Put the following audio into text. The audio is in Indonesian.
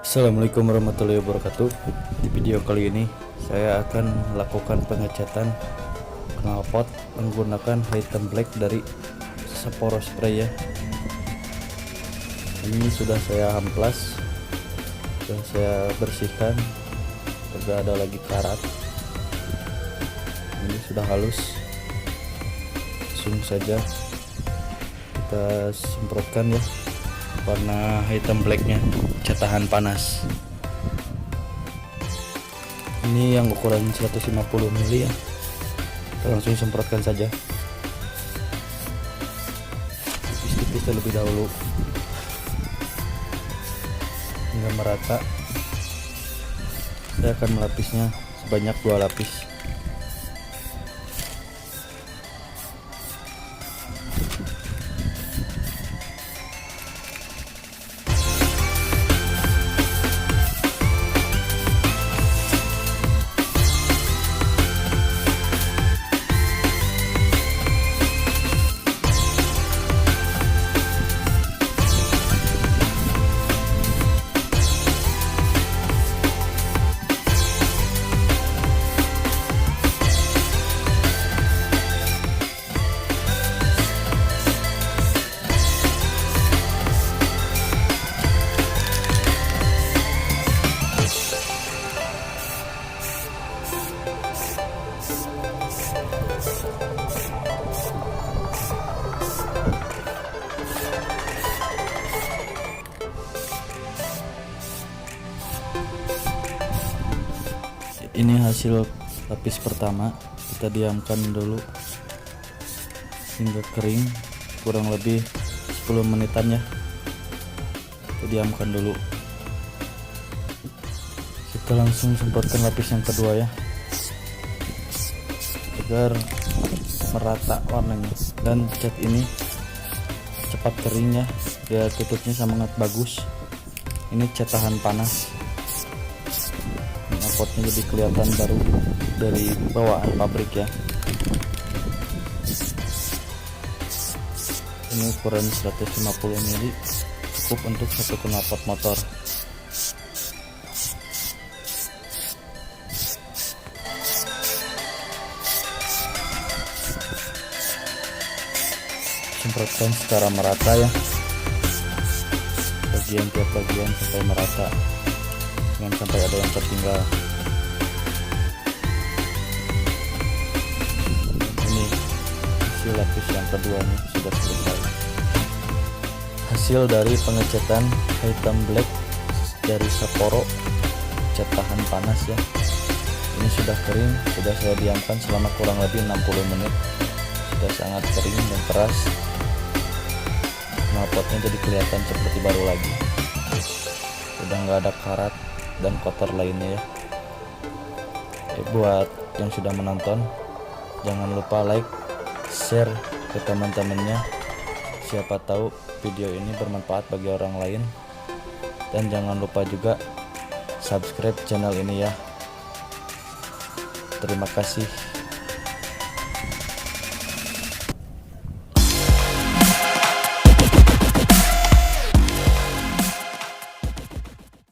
Assalamualaikum warahmatullahi wabarakatuh. Di video kali ini saya akan melakukan pengecatan knalpot menggunakan hitam black dari Sapporo Spray ya. Ini sudah saya amplas, sudah saya bersihkan, tidak ada lagi karat. Ini sudah halus, langsung saja kita semprotkan ya warna hitam blacknya, cetahan panas. Ini yang ukuran 150 mili ya, kita langsung semprotkan saja tipis-tipis terlebih dahulu hingga merata. Saya akan melapisnya sebanyak 2 lapis. Ini hasil lapis pertama, kita diamkan dulu hingga kering, kurang lebih 10 menitan ya. Kita diamkan dulu. Kita langsung semprotkan lapis yang kedua ya, agar merata warnanya. Dan cat ini cepat kering ya, dia tutupnya sangat bagus. Ini cat tahan panas, knalpotnya jadi kelihatan baru dari bawaan pabrik ya. Ini ukuran 150 mili, cukup untuk satu knalpot motor. Semprotkan secara merata ya, bagian tiap bagian sampai merata, jangan sampai ada yang tertinggal. Ini hasil lapis yang keduanya sudah selesai. Hasil dari pengecatan hitam black dari Sapporo, cat tahan panas ya. Ini sudah kering, sudah saya diamkan selama kurang lebih 60 menit. Sudah sangat kering dan keras, knalpotnya jadi kelihatan seperti baru lagi, udah nggak ada karat dan kotor lainnya ya. Buat yang sudah menonton, jangan lupa like, share ke teman-temannya, siapa tahu video ini bermanfaat bagi orang lain. Dan jangan lupa juga subscribe channel ini ya. Terima kasih.